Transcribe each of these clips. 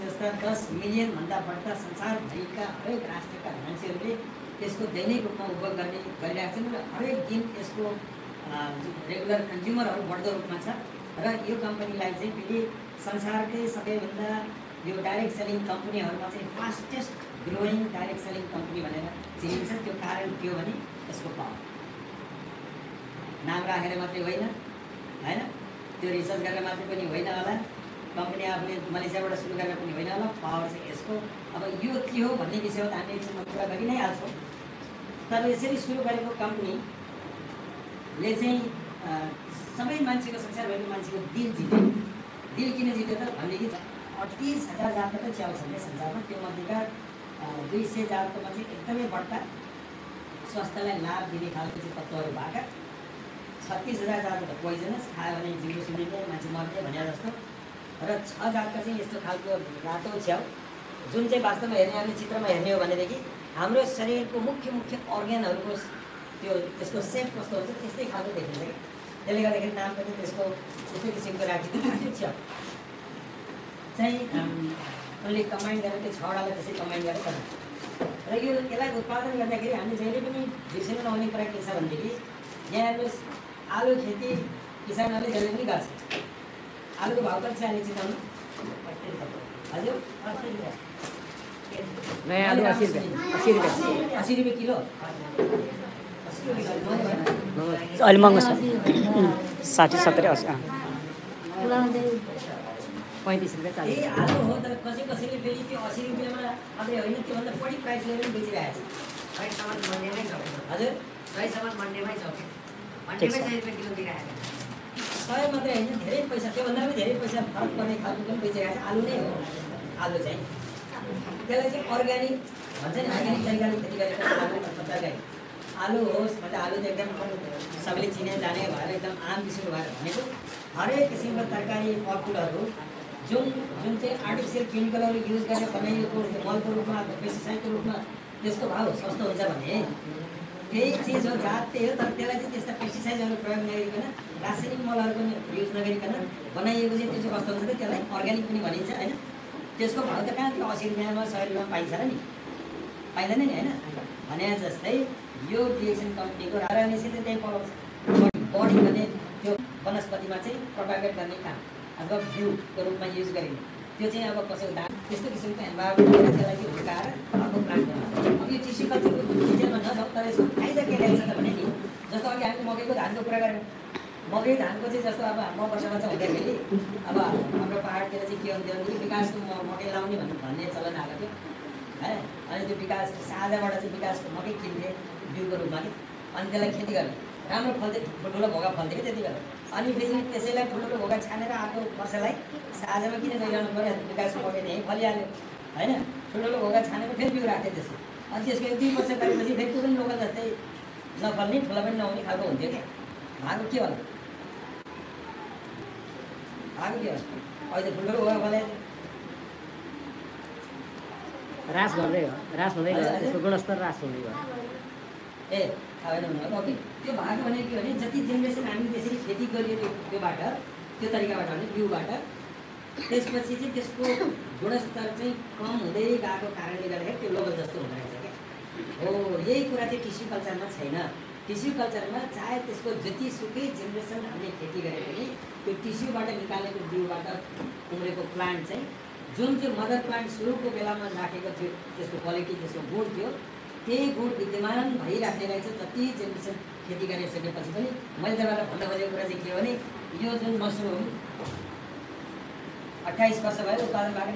जस्ता 10 मिलियन भन्दा बढ्ता संसारभरिका हरेक राष्ट्रका मान्छेहरूले त्यसको दैनिक रूपमा उपभोग गरिरहेका छन् र हरेक दिन यसको रेगुलर कन्ज्युमरहरू बढ्दो रूपमा छ र यो कम्पनीलाई चाहिँ फेरि संसारकै सबैभन्दा यो डाइरेक्ट सेलिङ कम्पनीहरूमा चाहिँ fastest growing direct selling company भनेर चिनिन्छ। त्यो कारण के हो भने यसको पावर। नाम राखेर मात्रै होइन, होइन त्यो रिसर्च गरेर मात्रै पनि होइन होला, कम्पनी आफूले मलेसियाबाट सुरु गरेर पनि होइन होला, पावर चाहिँ यसको। अब यो के हो भन्ने विषयमा त हामी एकछिनमा कुरा गरि नै हाल्छौँ। तर यसरी सुरु गरेको कम्पनीले चाहिँ सबै मान्छेको, संसारभरिको मान्छेको दिल जित्यो। दिल किन जित्यो त भनेदेखि 38,000 जातका त च्याउ छन् संसारमा, त्यो मध्येका 200 जातकोमा चाहिँ एकदमै बढ्ता स्वास्थ्यलाई लाभ दिने खालको चाहिँ तत्त्वहरू भएका 36,000 जातको त पोइजनस, खायो भने जिउको सुनिने मान्छे मर्ने भने जस्तो, र 6 जातका चाहिँ यस्तो खालको रातो च्याउ जुन चाहिँ वास्तवमा हेर्ने हामीले चित्रमा हेर्ने हो भनेदेखि हाम्रो शरीरको मुख्य अर्ग्यानहरूको त्यो त्यसको सेप कस्तो हुन्छ त्यस्तै खालको देखिन्छ कि। त्यसले गर्दाखेरि नाम पनि त्यसको त्यस्तै किसिमको राखिदिनु। त्यो च्याउ चाहिँ उनले कम्बाइन गरेर त्यो 6वटालाई त्यसै कम्बाइन गरेर गर्छ र यो यसलाई उत्पादन गर्दाखेरि हामीले जहिले पनि बिर्सिनु नहुने कुरा के छ भनेदेखि यहाँ हेर्नुहोस्, आलु खेती किसानहरूले जहिले पनि गर्छ। आलुको भाउ कति छ अहिले चिताउनु? हजुर 80 रुपियाँ। नयाँ आलु 80 रुपियाँ 80 रुपियाँ किलो। अलि महँगो छ, 60, 70, 80। 35 रुपियाँ 40। यही आलु हो, तर कसैले फेरि त्यो 80 रुपियाँमा अझै होइन, त्योभन्दा बढी प्राइसले पनि बेचिरहेको छ। भाइसम्म मन्डेमै छ। हजुर भाइसम्म मन्डेमै छ। मन्डेमै 100 रुपियाँ किलो दिइरहेको छ। 100 मात्रै होइन, धेरै पैसा, त्योभन्दा पनि धेरै पैसा फरक पर्ने खालको पनि बेचिरहेको छ। आलु नै हो, आलु चाहिँ त्यसलाई चाहिँ अर्ग्यानिक भन्छ नि, अर्ग्यानिक तरिकाले खेती गरेको आलु तरकारी। आलु होस् मतलब आलु त एकदम सबैले चिने जाने भएर एकदम आम किसिमको भएर भनेको हरेक किसिमको तरकारी फलफुलहरू जुन चाहिँ आर्टिफिसियल केमिकलहरू युज गरेर बनाइएको मलको रूपमा अथवा पेस्टिसाइडको रूपमा त्यसको भाउ सस्तो हुन्छ भने त्यही चिज हो, जात त्यही हो, तर त्यसलाई चाहिँ त्यस्ता पेस्टिसाइडहरू प्रयोग नगरिकन, रासायनिक मलहरू पनि युज नगरिकन बनाइएको चाहिँ त्यो चाहिँ कस्तो हुन्छ त त्यसलाई अर्ग्यानिक पनि भनिन्छ होइन। त्यसको भाउ त कहाँ थियो, 80 रुपियाँमा 100 रुपियाँमा पाइन्छ र नि, पाइँदैन नि होइन। भने जस्तै यो डिएक्सन कम्पनीको रासायनिक त्यही पाउँछ। बडी भने त्यो वनस्पतिमा चाहिँ प्रोपागेट गर्ने काम अथवा बिउको रूपमा युज गरिने, त्यो चाहिँ अब कसैको दाम त्यस्तो किसिमको इन्भाइरोमेन्टले त्यसलाई चाहिँ हुर्काएर अर्को प्लान्ट बनाउँछ। अब यो टिस्यु कल्चरको डिटेलमा नजाउँ, तर यसको फाइदा के रहेछ त भने नि, जस्तो अघि हामी मकैको धानको कुरा गऱ्यौँ। मकै धानको चाहिँ जस्तो अब म बच्चा हुँदाखेरि अब हाम्रो पाहाडतिर चाहिँ के हुन्थ्यो भने विकासको मकै लाउने भन्ने चलन आएको थियो है। अनि त्यो विकास साझाबाट चाहिँ विकासको मकै किन्थे बिउको रूपमा कि, अनि त्यसलाई खेती गर्ने राम्रो फल्थ्यो, ठुल्ठुलो भोगा फल्थ्यो कि त्यति बेला। अनि फेरि त्यसैलाई ठुल्ठुलो भोगा छानेर अर्को वर्षलाई साझामा किन गइरहनु पऱ्यो, विकासको मकै यहीँ फलिहाल्यो होइन। ठुल्ठुलो भोगा छानेर फेरि बिउ राख्थ्यो त्यसो। अनि त्यसको 1-2 वर्ष गरेपछि फेरि त्यो पनि लोकल जस्तै नफल्ने, ठुला पनि नहुने खालको हुन्थ्यो क्या। भागो के होला, भागो के होला, अहिले त ठुल्ठुलो भोगा फल्यो, रास गर्दै हो, रास हुँदै गयो, त्यसको गुणस्तर रास हुँदै गयो। ए थाहा भएन भने ओके। त्यो भाग भने के भने जति जेनेरेसन हामीले त्यसरी खेती गरियो त्योबाट, त्यो तरिकाबाट भने बिउबाट, त्यसपछि चाहिँ त्यसको गुणस्तर चाहिँ कम हुँदै गएको कारणले गर्दाखेरि त्यो लोकल जस्तो हुँदो रहेछ क्या। हो, यही कुरा चाहिँ टिस्यु कल्चरमा छैन। टिस्यु कल्चरमा चाहे त्यसको जतिसुकै जेनेरेसन हामीले खेती गरे पनि त्यो टिस्युबाट निकालेको बिउबाट उम्रेको प्लान्ट चाहिँ जुन चाहिँ मदर प्लान्ट सुरुको बेलामा राखेको थियो त्यसको क्वालिटी, त्यसको गुण थियो, त्यही गुण विद्यमान भइराख्ने रहेछ जति जेनेरेसन खेती गरिसकेपछि पनि। मैले तपाईँलाई भन्न खोजेको कुरा चाहिँ के हो भने यो जुन मसरुम 28 वर्ष भयो उत्पादन भएको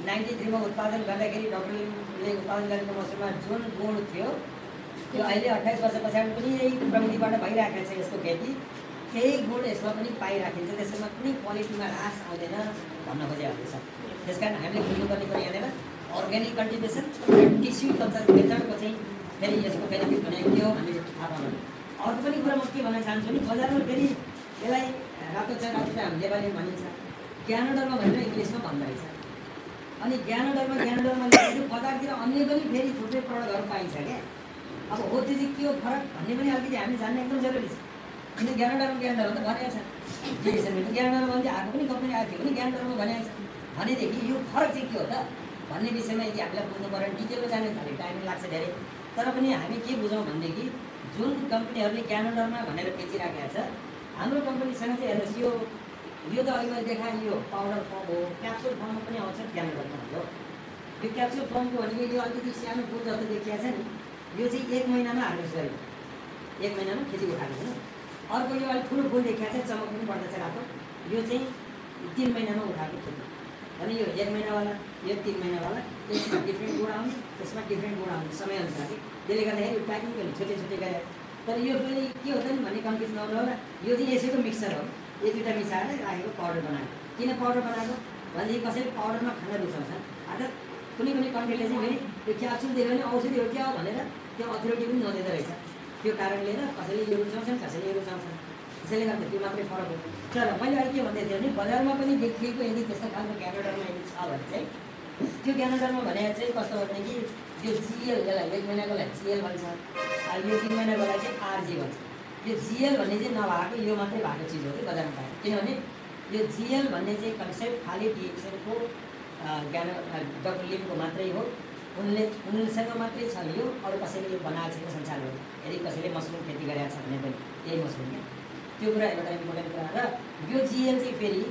93मा उत्पादन गर्दाखेरि डक्टरले उत्पादन गरेको मसरुममा जुन गुण थियो त्यो अहिले 28 वर्ष पछाडि पनि यही प्रविधिबाट भइरहेको छ यसको खेती। त्यही गुण यसमा पनि पाइराखिन्छ, त्यसमा कुनै क्वालिटीमा ह्रास आउँदैन भन्न खोजेको छ। त्यस कारण हामीले बुझ्नुपर्ने कुरा यहाँनिर अर्ग्यानिक कल्टिभेसन र टिस्यु कल्चर मेथडको चाहिँ फेरि यसको बेनिफिट भनेको के हो हामीले थाहा पाउनु। अर्को पनि कुरा म के भन्न चाहन्छु भने बजारमा फेरि यसलाई रातो चाय हामी नेपालीमा भनिन्छ, ज्ञानोडरमा भनेर इङ्ग्लिसमा भन्दो रहेछ। अनि ज्ञानोडरमा लेखेको बजारतिर अन्य पनि फेरि थुप्रै प्रडक्टहरू पाइन्छ क्या। अब हो त्यो चाहिँ के हो फरक भन्ने पनि अलिकति हामीले जान्ने एकदम जरुरी छ। किन ज्ञानोडरमा त भनेको छ, ज्ञानोडरमा भने आएको पनि कम्पनी आएको थियो भने ज्ञानोडरमा भनेको छ भनेदेखि यो फरक चाहिँ के हो त भन्ने विषयमा यदि हामीलाई बुझ्नु पऱ्यो भने डिटेलमा जाने खालि टाइम लाग्छ धेरै। तर पनि हामी के बुझौँ भनेदेखि जुन कम्पनीहरूले क्यालेन्डरमा भनेर बेचिराखेको छ हाम्रो कम्पनीसँग चाहिँ हेर्नुहोस् यो त अहिले मैले देखाएँ यो पाउडर फर्म हो, क्याप्सुल फर्ममा पनि आउँछ क्यालेन्डरमा हो। यो क्याप्सुल फर्मको भनेको यो अलिकति सानो फुल जस्तो देखिएको छ नि, यो चाहिँ 1 महिनामा हार्भेस्ट गर्यो, 1 महिनामा खेती उठाएको छ। अर्को यो अलिक ठुलो फुल देखिएको छ, चमक पनि पर्दछ रातो, यो चाहिँ 3 महिनामा उठाएको खेती। अनि यो 1 महिनावाला, यो 3 महिनावाला, यसमा डिफ्रेन्ट गुण आउने, यसमा डिफ्रेन्ट गुण आउने समयअनुसार। त्यसले गर्दाखेरि यो प्याकिङ पनि छुट्टै छुट्टै गरे। तर यो पनि के हुन्छ नि भन्ने कन्फ्युज नहुनु होला, यो चाहिँ यसैको मिक्सर हो, यो दुईवटा मिसाएर राखेको पाउडर बनाएको। किन पाउडर बनाएको भनेदेखि कसैले पाउडरमा खान रुचाउँछ, अर्थात् कुनै कुनै कन्ट्रीले चाहिँ फेरि त्यो क्याप्सुल दियो भने औषधि हो क्या हो भनेर त्यो अथोरिटी पनि नदिँदो रहेछ। त्यो कारणले त कसैले यो रुचाउँछन्, कसैले यो रुचाउँछन्, त्यसैले गर्दा त्यो मात्रै फरक हो। तर मैले अहिले के भन्दै थिएँ भने बजारमा पनि देखिएको यदि त्यस्तो खालको क्यालेन्डरमा यदि छ भने चाहिँ त्यो क्यालेन्डरमा भने चाहिँ कस्तो हो भनेदेखि यो जिएल, यसलाई 1 महिनाकोलाई जिएल भन्छ, यो 3 महिनाकोलाई चाहिँ आरजी भन्छ। यो जिएल भन्ने चाहिँ नभएको यो मात्रै भएको चिज हो कि बजारमा पाए। किनभने यो जिएल भन्ने चाहिँ कन्सेप्ट खालि डिएक्सएलको डक्टर लिमको मात्रै हो, उनसँग मात्रै छ यो, अरू कसैले यो बनाएको छैन संसारमा। यदि कसैले मसरुम खेती गरेको छ भने पनि यही मसरुम त्यो कुरा एउटा इम्पोर्टेन्ट कुरा। र यो जिएल चाहिँ फेरि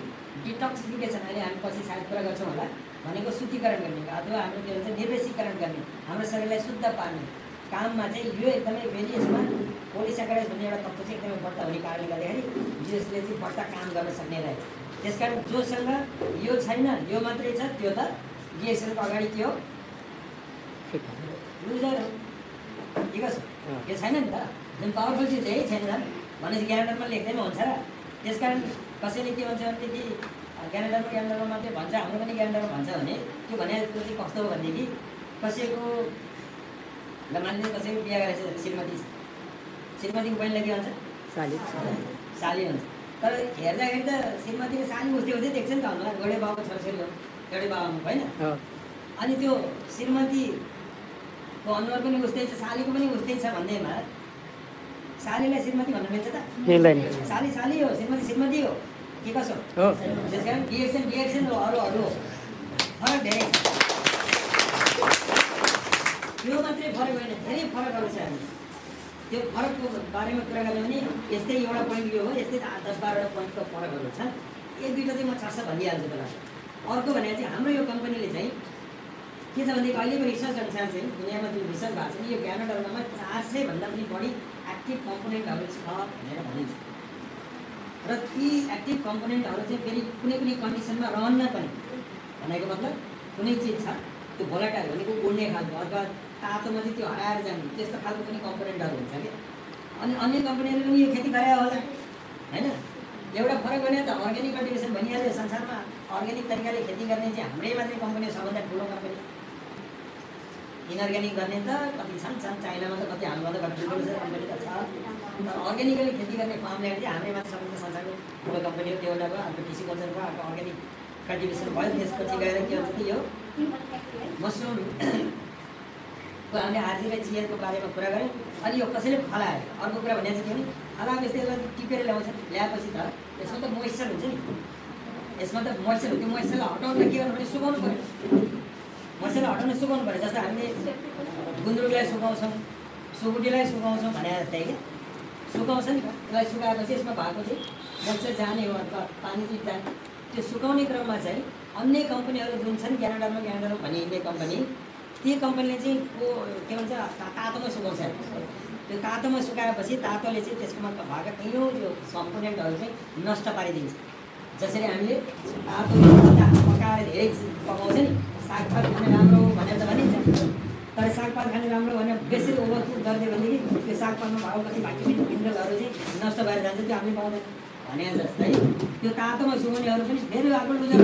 डिटक्सिफिकेसन, अहिले हामी पछि सायद कुरा गर्छौँ होला, भनेको शुद्धिकरण गर्ने अथवा हाम्रो के भन्छ निर्देशीकरण गर्ने, हाम्रो शरीरलाई शुद्ध पार्ने काममा चाहिँ यो एकदमै फेरि यसमा पोलिस्याकाराइड भन्ने एउटा तत्त्व चाहिँ एकदमै बढ्ता हुने कारणले गर्दाखेरि यसले चाहिँ बढ्ता काम गर्न सक्ने रहे। त्यसकारण जोसँग यो छैन, यो मात्रै छ, त्यो त डिएक्सएलको अगाडि के हो, लुजर हो। ठिक छ, यो छैन नि त, जुन पावरफुल चिज यही छैन भनेपछि क्यालेन्डरमा लेख्दैमा हुन्छ र। त्यसकारण कसैले के भन्छ भनेदेखि क्यालेन्डरमा मात्रै भन्छ, हाम्रो पनि क्यालेन्डरमा भन्छ भने त्यो भनेको चाहिँ कस्तो हो भनेदेखि कसैको ल मान्ने कसैको बिहा गरेको श्रीमतीको बहिनीलाई के भन्छ, साली भन्छ। तर हेर्दाखेरि त श्रीमतीको साली उस्तै उस्तै देख्छ नि त, हामीलाई गडे बाबुको छोराछोरी हो, गडे बाबा होइन। अनि त्यो श्रीमतीको अनुहार पनि उस्तै छ, सालीको पनि उस्तै छ भन्दैमा सालीलाई श्रीमती भन्न मिल्छ त? साली हो, श्रीमती हो, के कसो हो। त्यस कारण डिएक्सन हो, अरू हो, फरक धेरै यो मात्रै फरक होइन, धेरै फरकहरू छ। हामी त्यो फरकको बारेमा कुरा गर्यो भने यस्तै एउटा पोइन्ट यो हो, यस्तै 10-12वटा पोइन्टको फरकहरू छन्। 1-2टा चाहिँ म छास भनिहाल्छु बेला। अर्को भनेको चाहिँ हाम्रो यो कम्पनीले चाहिँ के छ भनेदेखि अहिलेको रिसर्च अनुसार चाहिँ दुनियाँमा जुन रिसर्च भएको छ नि, यो क्यालेन्डरमा 400 भन्दा पनि बढी एक्टिभ कम्पोनेन्टहरू छ भनेर भनिन्छ। र ती एक्टिभ कम्पोनेन्टहरू चाहिँ फेरि कुनै कुनै कन्डिसनमा रहन्न पनि, भनेको मतलब कुनै चिज छ त्यो भोलाटाइल भनेको उड्ने खालको अथवा तातोमा चाहिँ त्यो हराएर जाने त्यस्तो खालको पनि कम्पोनेन्टहरू हुन्छ क्या। अनि अन्य कम्पनीहरूले पनि यो खेती गरे होला होइन। एउटा फरक भने त अर्ग्यानिक कल्टिभेसन भनिहाल्यो, संसारमा अर्ग्यानिक तरिकाले खेती गर्ने चाहिँ हाम्रै मात्रै कम्पनी हो, सबभन्दा ठुलो कम्पनी। इनअर्ग्यानिक गर्ने त कति छन्, चाइनामा त कति, हाम्रोमा त कति ठुलो कम्पनी त छ। तर अर्ग्यानिकली खेती गर्ने फार्मल्यान्ड चाहिँ हाम्रै मात्रै सबभन्दा संसारको ठुलो कम्पनी हो। त्यो एउटा भयो, अर्को टिसी कल्चर भयो, अर्को अर्ग्यानिक कल्टिभेसन भयो। त्यसपछि गएर के हुन्छ कि यो मसरुम हामीले आरजी र जिएलको बारेमा कुरा गऱ्यौँ। अनि यो कसैले फलायो, अर्को कुरा भनेको चाहिँ के भने फलाएपछि यसलाई टिपेर ल्याउँछ, ल्याएपछि त यसमा त मोइस्चर हुन्छ नि, यसमा त मोइस्चर हो। त्यो मोइस्चरलाई हटाउन के गर्नु भने सुकाउनु पऱ्यो, मोइस्चरलाई हटाउन सुकाउनु पऱ्यो। जस्तो हामीले गुन्द्रुकलाई सुकाउँछौँ, सुकुटीलाई सुकाउँछौँ भने जस्तै क्या, सुकाउँछ नि, त्यसलाई सुकाएपछि यसमा भएको चाहिँ मोइस्चर जाने हो अथवा पानी चाहिँ जाने। त्यो सुकाउने क्रममा चाहिँ अन्य कम्पनीहरू जुन छन् क्यानाडामा भनिने कम्पनी, त्यो कम्पनीले चाहिँ के भन्छ तातोमा सुकाउँछ। त्यो तातोमा सुकाएपछि तातोले चाहिँ त्यसकोमा भएका कैयौँ त्यो कम्पोनेन्टहरू चाहिँ नष्ट पारिदिन्छ। जसरी हामीले तातो पकाएर धेरै पकाउँछ नि, सागपात खाने राम्रो भनेर त भनिन्छ, तर सागपात खाने राम्रो भनेर बेसी ओभरकुक गरिदियो भनेदेखि त्यो सागपातमा भएको कति भाइटामिन मिनरलहरू चाहिँ नष्ट भएर जान्छ, त्यो हामीले पाउँदैन भने जस्तै त्यो तातोमा सुकाउनेहरू पनि फेरि अर्को लुजर।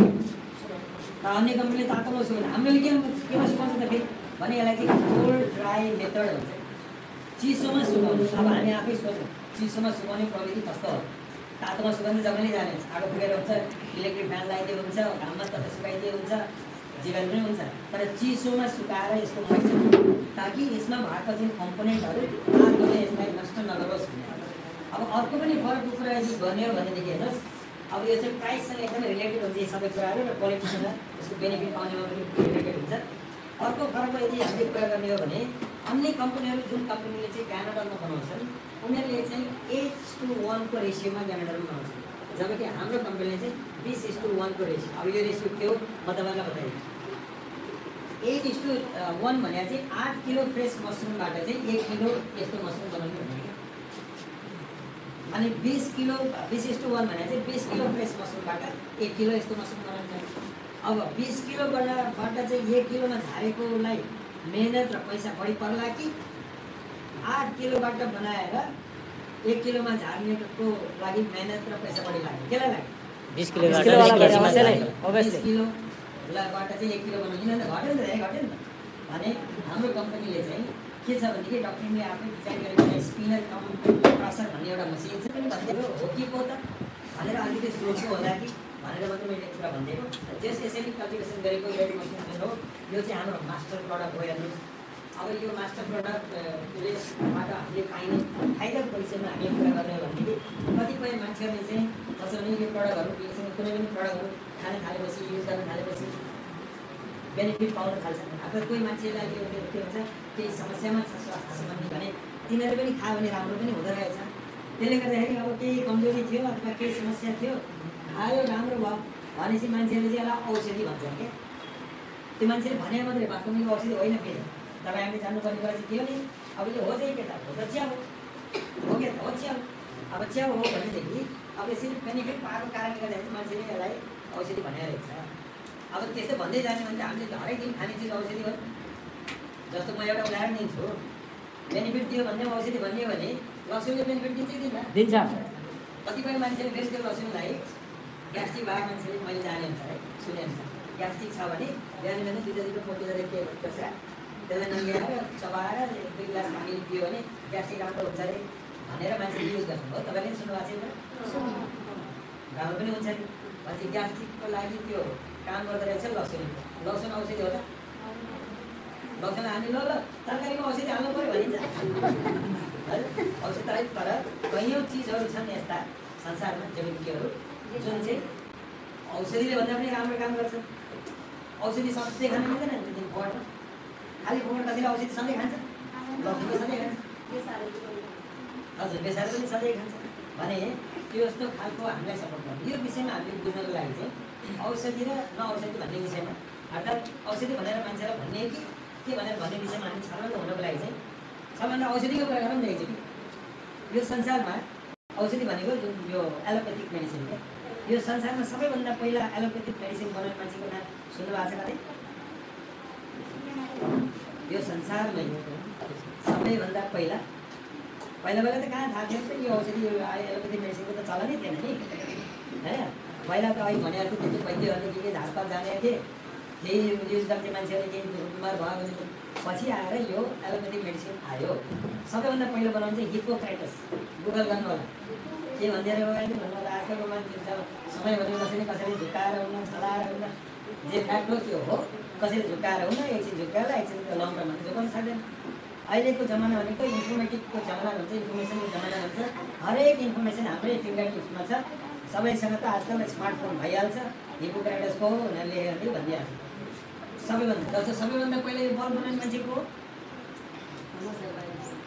अन्य कम्पनीले तातोमा सुकाउने, हामीले केमा सुकाउँछ त फेरि भने यसलाई चाहिँ कोल्ड ड्राई मेथड हुन्छ, चिसोमा सुकाउनु। अब हामी आफै सोच्छौँ चिसोमा सुकाउने प्रविधि कस्तो हो। तातोमा सुकाउने जग्गाले जाने हुन्छ, आगो फुकेर हुन्छ, इलेक्ट्रिक फ्यान लगाइदियो हुन्छ, घाममा तता सुकाइदियो हुन्छ, जीवन पनि हुन्छ। तर चिसोमा सुकाएर यसको मोइस्चर ताकि यसमा भएको चाहिँ कम्पोनेन्टहरू आगोले यसलाई नष्ट नगरोस् भन्ने। अब अर्को पनि फरक कुरा यदि गर्ने हो भनेदेखि हेर्नुहोस्, अब यो चाहिँ प्राइससँग एकदमै रिलेटेड हुन्छ यी सबै कुराहरू र क्वालिटीसँग यसको बेनिफिट पाउनेमा पनि रिलेटेड हुन्छ। अर्को फरकमा यदि हामीले कुरा गर्ने हो भने अन्य कम्पनीहरू जुन कम्पनीले चाहिँ ग्यानेडलमा बनाउँछन् उनीहरूले चाहिँ 8:1 को रेसियोमा ग्यानेडलमा बनाउँछन्, जबकि हाम्रो कम्पनीले चाहिँ 20:1 को रेसियो। अब यो रेसियो के हो म तपाईँलाई बताइदिन्छु। 8:1 भने चाहिँ 8 किलो फ्रेस मसरुमबाट चाहिँ 1 किलो यस्तो मसरुम बनाउने भनेको। अनि 20:1 भने चाहिँ 20 किलो फ्रेस मसरुमबाट 1 किलो यस्तो मसरुम बनाउनु पर्छ। अब 20 किलोबाट चाहिँ 1 किलोमा झारेकोलाई मेहनत र पैसा बढी पर्ला कि 8 किलोबाट बनाएर 1 किलोमा झार्नेको लागि मेहनत र पैसा बढी लाग्यो? केलाई लाग्यो? 20 किलोबाट 20 किलोबाट चाहिँ 1 किलो बनाउनु किन घट्यो नि त, घट्यो नि त। भने हाम्रो कम्पनीले चाहिँ के छ भनेदेखि डक्टरले आफै डिजाइन गरेको स्पिनर कम क्रसर भन्ने एउटा मसिन चाहिँ पनि भनिदिएको हो कि पो त भनेर अलिकति सोच्नु होला कि भनेर मात्रै मैले कुरा भनिदिएको। जस यसरी कल्टिभेसन गरेको रेडी मसिन हो, यो चाहिँ हाम्रो मास्टर प्रडक्ट हो। हेर्नुहोस्, अब यो मास्टर प्रडक्टलेबाट हामीले पाइने फाइदाको विषयमा हामी कुरा गर्ने हो भनेदेखि कतिपय मान्छेहरूले चाहिँ कसरी भने यो प्रडक्टहरू कुनै पनि प्रडक्टहरू खान थालेपछि युज गर्न थालेपछि बेनिफिट पाउन थाल्छन्। अब कोही मान्छेलाई के हुन्छ केही समस्यामा छ स्वास्थ्य सम्बन्धी भने तिनीहरूले पनि खायो भने राम्रो पनि हुँदो रहेछ। त्यसले गर्दाखेरि अब केही कमजोरी थियो अथवा केही समस्या थियो, खायो राम्रो भयो भनेपछि मान्छेले चाहिँ यसलाई औषधि भन्छन् क्या। त्यो मान्छेले भने मात्रै वास्तवमा यो औषधि होइन फेरि। तपाईँ हामीले जान्नुपर्ने कुरा चाहिँ के हो नि, अब यो हो चाहिँ के त हो त चिया हो के त हो चिया हो। अब चिया हो भनेदेखि अब यसरी बेनिफिट पाएको कारणले गर्दाखेरि मान्छेले यसलाई औषधि भनेर रहेछ। अब त्यस्तो भन्दै जाने भने हामीले हरेक दिन खाने चिज औषधि हो। जस्तो म एउटा उदाहरण दिन्छु, बेनिफिट दियो भन्ने औषधि भन्ने हो भने लसुनले बेनिफिट दिन्छ। कतिपय मान्छेले फेरि त्यो लसुनलाई ग्यास्ट्रिक भएको मान्छेले मैले जाने अनुसार है सुने अनुसार ग्यास्ट्रिक छ भने बिहान बिहान दुईवटा पोटी गरेर के गर्छ त्यसलाई नङ्ग्याएर चबाएर 2 गिलास पानी पियो भने ग्यास्ट्रिक राम्रो हुन्छ अरे भनेर मान्छेले युज गर्छ हो। तपाईँले पनि सुन्नुभएको छ राम्रो पनि हुन्छ नि पछि ग्यास्ट्रिकको लागि त्यो काम गर्दो रहेछ लसुन। लसुन औषधि हो त? लसुन हामी ल तरकारीमा औषधि हाल्नु पऱ्यो भनिन्छ है औषधि है। तर कैयौँ चिजहरू छन् यस्ता संसारमा जैविकहरू जुन चाहिँ औषधिले भन्दा पनि राम्रो काम गर्छ। औषधि सधैँ खानु मिल्दैन नि फोहोर खालि फोहोर कसैले औषधि सधैँ खान्छ, लसुन सधैँ खान्छ, हजुर बेसार पनि सधैँ खान्छ भने त्यो यस्तो खालको हामीलाई सपोर्ट गर्छ। यो विषयमा हामीले बुझ्नको लागि चाहिँ औषधि र नऔषधि भन्ने विषयमा अर्थात् औषधि भनेर मान्छेलाई भन्ने कि के भनेर भन्ने विषयमा हामी छलफल हुनको लागि चाहिँ सबभन्दा औषधिको कुरा गरौँ न। चाहिँ यो संसारमा औषधि भनेको जुन यो एलोपेथिक मेडिसिन हो, यो संसारमा सबैभन्दा पहिला एलोपेथिक मेडिसिन बनाउने मान्छेको नाम सुन्नुभएको छ कतै? यो संसारमै सबैभन्दा पहिला त कहाँ थाहा थियो त यो औषधि एलोपेथिक मेडिसिनको त चलनै थिएन नि होइन। पहिला त अहिले भने जस्तो त्यो वैद्यहरूले के झारपात जाने थिए, केही युज गर्ने मान्छेहरूले केही बिमार भयो भने पछि आएर यो एलोपेथिक मेडिसिन आयो। सबैभन्दा पहिलो बनाउनु चाहिँ हिप्पोक्रेटस, गुगल गर्नु होला के भनिदिएर भन्नु होला। आजकलको मान्छे समय भन्ने कसैले झुकाएर हुन चलाएर हुन जे फ्याक्ट हो त्यो हो। कसैले झुकाएर हुन एकछिन झुकाएर एकछिन लङ टर्ममा झुकाउनु सक्दैन। अहिलेको जमाना भनेको इन्फर्मेटिभको जमाना भन्छ, इन्फर्मेसनको जमाना भन्छ। हरेक इन्फर्मेसन हाम्रै फिङ्गर टिप्समा छ। सबैसँग त आजकल स्मार्टफोन भइहाल्छ। हिप्पोक्रेटसको हो भनेर लेखेर भनिदिइहाल्छ। सबैभन्दा पहिला यो बल्ब बनाउने मान्छेको हो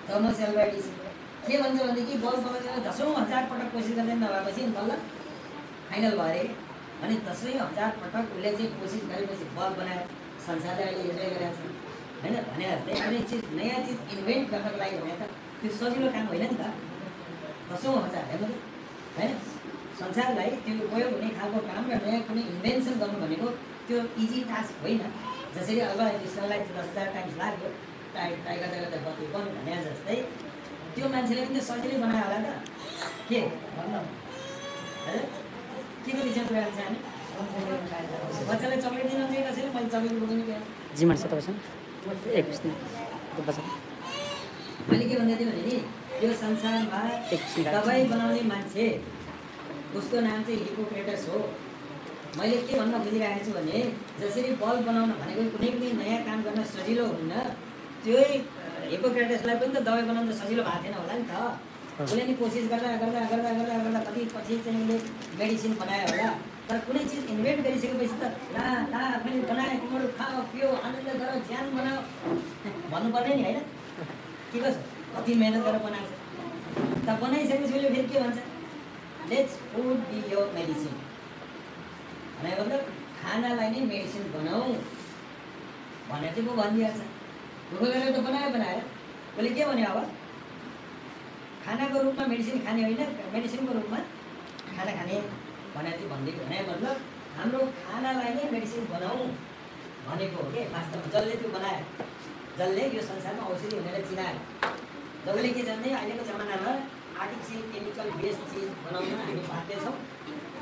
थर्मस एल्भा एडिसन। के भन्छ भनेदेखि बल्ब बनाउने 10,000 पटक कोसिस गर्दै नभएपछि बल्ल फाइनल भयो अरे भने 10,000 पटक उसले चाहिँ कोसिस गरेपछि बल्ब बनाएर संसारले अहिले इन्जोय गरेको छ होइन। भने जस्तै कुनै चिज नयाँ चिज इन्भेन्ट गर्नको लागि भने त त्यो सजिलो काम होइन नि त। 10,000 हेर्नु होइन। संसारलाई त्यो उपयोग हुने खालको काम र नयाँ कुनै इन्भेन्सन गर्नु भनेको त्यो इजी टास्क होइन। जसरी अल्भा एडिसनलाई 10,000 टाइम्स लाग्यो टाइगर बत्ती गर्नु भने जस्तै त्यो मान्छेले पनि त सजिलै बनायो होला त। के भन्नु हजुर के को विषयमा कुरा गर्छ हामी? बच्चालाई चक्लेट दिनु चाहिँ कसैले मैले चक्लेट बोलाउनु क्या जी मान्छ तपाईँसँग मैले के भन्दै थिएँ भने नि यो संसारमा दबाई बनाउने मान्छे उसको नाम चाहिँ हिप्पोक्रेटस हो। मैले के भन्न खोजिरहेको छु भने जसरी बल्ब बनाउन भनेको कुनै पनि नयाँ काम गर्न सजिलो हुन्न, त्यही हिप्पोक्रेटसलाई पनि त दबाई बनाउन सजिलो भएको थिएन होला नि त। उसले नि कोसिस गर्दा गर्दा गर्दा गर्दा गर्दा कति पछि चाहिँ उसले मेडिसिन बनायो होला तर कुनै चिज इन्भेन्ट गरिसकेपछि त ला ला मैले बनाएँ तिमीहरू खाओ पियो आनन्द गर ज्यान बनाऊ भन्नुपर्ने नि होइन के कसो कति मेहनत गरेर बनाएको छ त बनाइसकेपछि उसले फेरि के भन्छ let's food be your medicine भने मतलब खानालाई नै मेडिसिन बनाऊ भनेर चाहिँ म भनिदिइहाल्छ दुःख गरेर त बनायो उसले के भन्यो अब खानाको रूपमा मेडिसिन खाने होइन मेडिसिनको रूपमा खाना खाने भनेर चाहिँ भनिदिएको भने मतलब हाम्रो खानालाई नै मेडिसिन बनाऊ भनेको हो कि वास्तवमा जसले त्यो बनायो जसले यो संसारमा औषधि हुनेर चिनायो जसले के जान्दै अहिलेको जमानामा आर्टिफिसियल केमिकल बेस्ड चिज बनाउन हामी बाध्य छौँ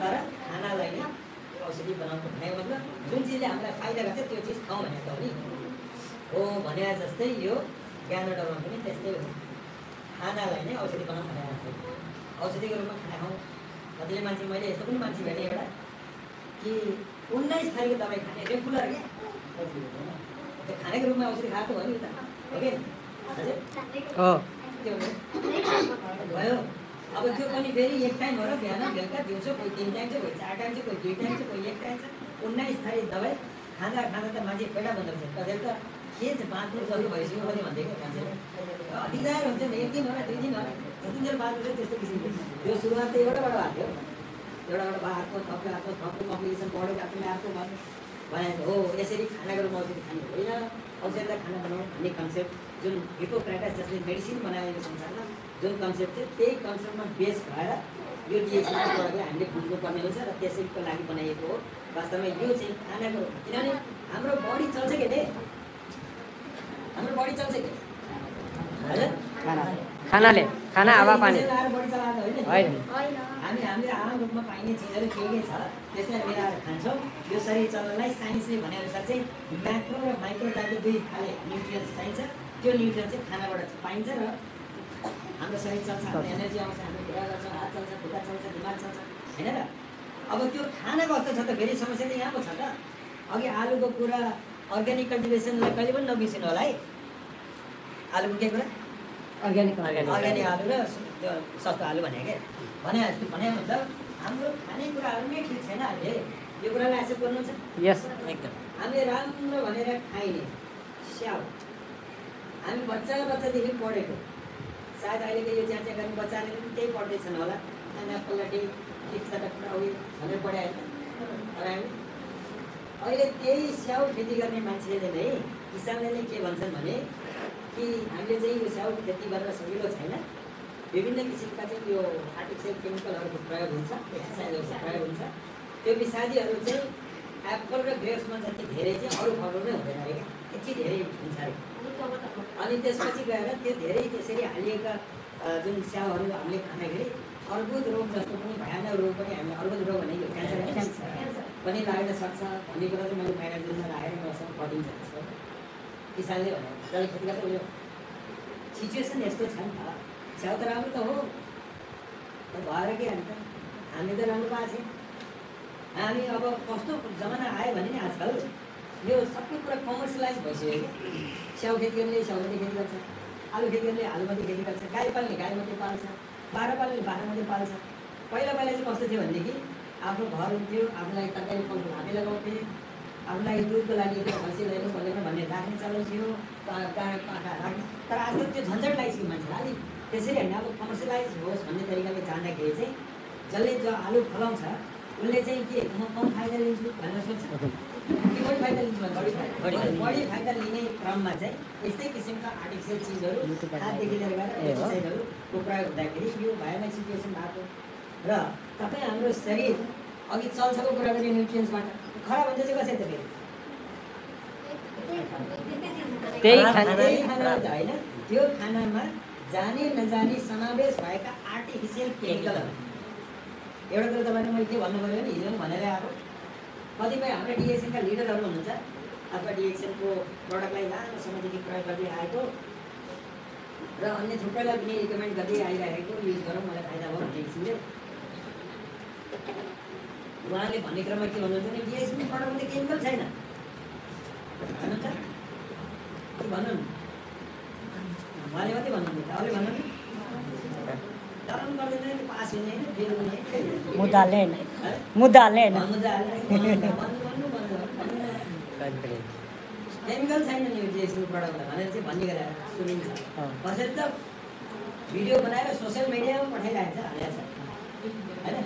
तर खानालाई नै औषधि बनाउनु भने मतलब जुन चिजले हामीलाई फाइदा गर्छ त्यो चिज खाउँ भनेको हो नि हो भने जस्तै यो ज्ञानोडरमा पनि त्यस्तै हो खानालाई नै औषधि बनाउँ भनेर औषधिको रूपमा खाना खाउँ कतिले मान्छे मैले यस्तो पनि मान्छे भेटेँ एउटा कि 19 थरीको दबाई खाने रेगुलर क्या त्यो खानेको रूपमा औषधि खाएको हो नि त हो कि त्यो भयो अब त्यो पनि फेरि एक टाइम हो र बिहान बेलुका दिउँसो कोही 3 टाइम छ कोही 4 टाइम छ कोही 2 टाइम छ कोही 1 टाइम छ 19 थरी दबाई खाँदा खाँदा त मान्छे पेटा बन्द हुन्छ कहिले त के चाहिँ 5 दिन जस्तो भइसक्यो पनि भन्दै क्या मान्छेले अधिकार हुन्छ नि 1 दिन होला 2 दिन होला 2 दिन बाद चाहिँ त्यस्तो किसिमको त्यो सुरुवात त एउटाबाट भएको थियो एउटाबाट बाहिरको थप्यो कम्प्लिकेसन बढेर आफूले अर्को भनेको हो यसरी खानाको रूपमा औषधि खाने होइन औषधिलाई खाना बनाउँ भन्ने कन्सेप्ट जुन हिपोक्रेटस जसले मेडिसिन बनाएको संसारमा जुन कन्सेप्ट थियो त्यही कन्सेप्टमा बेस भएर यो डिएक्सनको प्रयोगलाई हामीले बुझ्नुपर्ने हुन्छ र त्यसैको लागि बनाइएको हो वास्तवमा यो चाहिँ खानाको किनभने हाम्रो बडी चल्छ के रे हाम्रो बडी चल्छ के हजुर खानाले खाना हावा पानी बडी चलाएको होइन हामीले आम रूपमा पाइने चिजहरू के छ त्यसलाई मिलाएर खान्छौँ यो शरीर चल्नलाई साइन्सले भनेअनुसार चाहिँ म्याक्रो र माइक्रो टाइपको 2 खाले न्युट्रियन्ट्स चाहिन्छ त्यो न्युट्रियन्ट चाहिँ खानाबाट पाइन्छ र हाम्रो शरीर चल्छ हाम्रो एनर्जी आउँछ हाम्रो कुरा गर्छ हात चल्छ खुट्टा चल्छ दिमाग चल्छ होइन र अब त्यो खाना कस्तो छ त फेरि समस्या त यहाँ पो छ त अघि आलुको कुरा अर्ग्यानिक कल्टिभेसनलाई कहिले पनि नबिर्सिनु होला है आलुको के कुरा अर्ग्यानिक आलु र त्यो सस्तो आलु भने क्या भने मतलब हाम्रो खानेकुराहरूमै ठिक छैन अहिले यो कुरालाई एक्सेप्ट गर्नुहुन्छ यस एकदम हामीले राम्रो भनेर खाइने स्याउ हामी बच्चादेखि पढेको सायद अहिलेको यो च्याच्या गर्ने बच्चाले पनि त्यही पढ्दैछन् होला खाना पल्लाटी पुरा उयो भनेर पढायो होइन अहिले त्यही स्याउ खेती गर्ने मान्छेले नै किसानले नै के भन्छन् भने कि हामीले चाहिँ यो स्याउ खेती गरेर सजिलो छैन विभिन्न किसिमका चाहिँ यो आर्टिफिसियल केमिकलहरूको प्रयोग हुन्छ पेस्टिसाइडहरूको प्रयोग हुन्छ त्यो विषादीहरू चाहिँ एप्पल र ग्रेप्समा जति धेरै चाहिँ अरू फलहरू नै हुँदैन अरे क्या यति धेरै हुन्छ अरे अनि त्यसपछि गएर त्यो धेरै त्यसरी हालिएका जुन स्याउहरू हामीले खाँदाखेरि अर्बुद रोग जस्तो पनि भयानक रोग पनि हामीले अर्बुद रोग भनेको क्यान्सर पनि लागेर सक्छ भन्ने कुरा चाहिँ मैले म्यागाजिनमा राखेर मसँग पढिन्छ त्यसको किसानले भने जब खेती गर्दा उयो सिचुएसन यस्तो छ नि त स्याउ त राम्रो त हो भएर के अन्त हामी त राम्रो पाएको छैन हामी अब कस्तो जमाना आयो भने नि आजकल यो सबै कुरा कमर्सियलाइज भइसक्यो कि स्याउ खेती गर्ने स्याउमध्ये खेती गर्छ आलु खेती गर्ने आलुमध्ये खेती गर्छ गाई पाल्ने गाईमध्ये पाल्छ बाह्र पाल्ने बाह्रमध्ये पाल्छ पहिला चाहिँ कस्तो थियो भनेदेखि आफ्नो घर हुन्थ्यो आफूलाई तरकारी फलफुल हामी लगाउँथे आफूलाई दुधको लागि त्यो खसी ल्याउनु भनेर भन्ने राख्ने चलन थियो पाखा राख्ने तर आजकल त्यो झन्झट लागिसक्यो मान्छेलाई अलिक त्यसरी होइन अब कमर्सियलाइज होस् भन्ने तरिकाले जाँदाखेरि चाहिँ जसले जो आलु फलाउँछ उसले चाहिँ के म कम फाइदा लिन्छु भनेर सोध्छ कि बढी फाइदा लिन्छु भने बढी फाइदा लिने क्रममा चाहिँ यस्तै किसिमका आर्टिफिसियल चिजहरू हातदेखि लिएर गएर पेस्टिसाइडहरूको प्रयोग हुँदाखेरि यो भयानक सिचुएसन भएको र तपाईँ हाम्रो शरीर अघि चल्छको कुरा गर्ने न्युट्रियन्सबाट खराब हुन्छ चाहिँ कसरी त फेरि त्यही खाना होइन त्यो खानामा जाने नजाने समावेश भएका आर्टिफिसियल केमिकलहरू एउटा कुरा तपाईँले मैले के भन्नु पऱ्यो भने हिजो पनि भनेर आएको कतिपय हाम्रा डिएक्सनका लिडरहरू हुनुहुन्छ अथवा डिएक्सनको प्रडक्टलाई लामो समयदेखि प्रयोग गर्दै आएको र अन्य थुप्रैलाई पनि रिकमेन्ड गर्दै आइरहेको युज गरौँ मलाई फाइदा भयो भन्ने किसिमले उहाँले भन्ने क्रममा के भन्नुहुन्छ भने डिएक्सनको प्रडक्टमा त केमिकल छैन भन्नुहुन्छ कि भन्नु उहाँले मात्रै भन्नुहुन्छ अरूले भन्नु पास हुने होइन फेल हुने मुद्दा लेन मुद्दा लेन केमिकल छैन नि यो डिएक्सएल प्रडक्टमा भनेर चाहिँ भन्ने गरेर सुनिन्छ कसैले त भिडियो बनाएर सोसियल मिडियामा पठाइरहेको छ हालेको छ होइन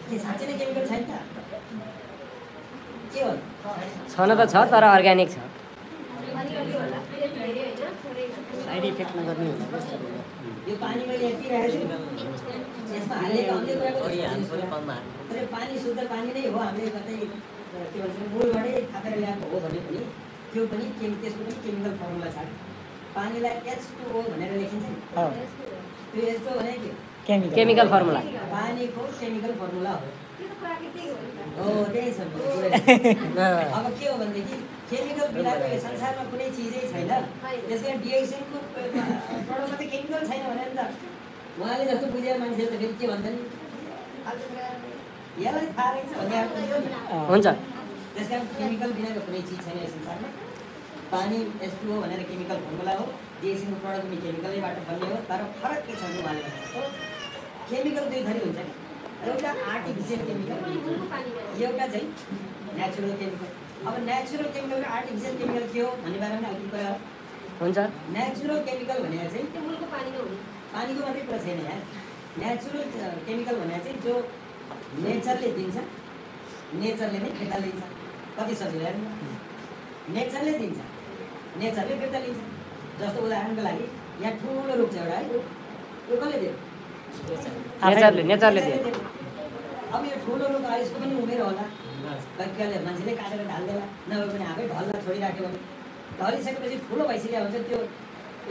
के साँच्चै नै केमिकल छैन त के हो छन त छ तर अर्ग्यानिक छ साइड इफेक्ट नगर्ने यो पानी मैले यहाँ पिइरहेको छु यसमा हालेको अन्य कुराको तर पानी शुद्ध पानी नै हो हामीले कतै के भन्छ मूलबाटै थापेर ल्याएको हो भने पनि त्यो पनि त्यसको पनि केमिकल फर्मुला छ पानीलाई H2O भनेर लेखिन्छ नि त्यो H2O भने के केमिकल फर्मुला पानीको केमिकल फर्मुला हो त्यही छ अब के हो भनेदेखि केमिकल बिनाको यो संसारमा कुनै चिजै छैन त्यस कारण डिएक्सएलको प्रडक्टमा त केमिकल छैन भनेर त उहाँले जस्तो बुझेर मान्छेले त फेरि के भन्छ नि यसलाई थाहा रहेछ भन्ने हुन्छ त्यस कारण केमिकल बिनाको कुनै चिज छैन यो संसारमा पानी H2O भनेर केमिकल फर्मुला हो डिएक्सएलको प्रडक्ट पनि केमिकलैबाट बन्ने हो तर फरक के छ भने उहाँले भनेको केमिकल दुई थरी हुन्छ नि एउटा आर्टिफिसियल केमिकल एउटा चाहिँ नेचुरल केमिकल अब नेचुरल केमिकल र आर्टिफिसियल केमिकल के हो भन्ने बारेमा अलिकति कुरा हुन्छ नेचुरल केमिकल भनेर चाहिँ पानीको मात्रै कुरा छैन यहाँ नेचुरल केमिकल भनेर चाहिँ जो नेचरले दिन्छ नेचरले नै फिर्ता लिन्छ कति सजिलो हेर्नु नेचरले दिन्छ नेचरले फिर्ता लिन्छ जस्तो उदाहरणको लागि यहाँ ठुलो रुख छ एउटा है यो कसले दियो नेचरले दियो अब यो ठुलो रुख यसको पनि उमेर होला कहिले मान्छेले काटेर ढाल्देला नभए पनि आफै ढल्न छोडिराख्यो भने ढलिसकेपछि ठुलो भइसक्यो हुन्छ त्यो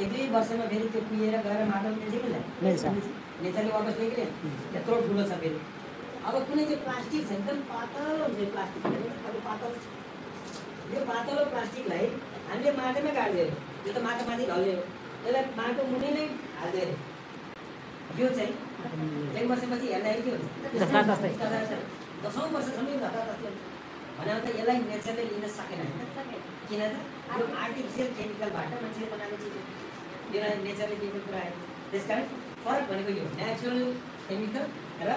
1-2 वर्षमा फेरि त्यो कुहिएर गएर माटो मिल्छ नेचरले वापस ल्याइदिए त्यत्रो ठुलो छ फेरि अब कुनै चाहिँ प्लास्टिक छ एकदम पातलो हुन्छ प्लास्टिक अब पातलो यो पातलो प्लास्टिकलाई हामीले माटोमै काट्दियो यो त माटो माथि ढल्यो यसलाई माटो मुनि नै हाल्दियो अरे यो चाहिँ 1 वर्षपछि हेर्दाखेरि के हुन्छ 10औं वर्षसम्म यो जताततै भने त यसलाई नेचरले लिन सकेन होइन किन त यो आर्टिफिसियल केमिकलबाट मान्छेले बनाएको चिज हो यो नेचरले दिएको कुरा आयो त्यस कारण फरक भनेको यो नेचुरल केमिकल र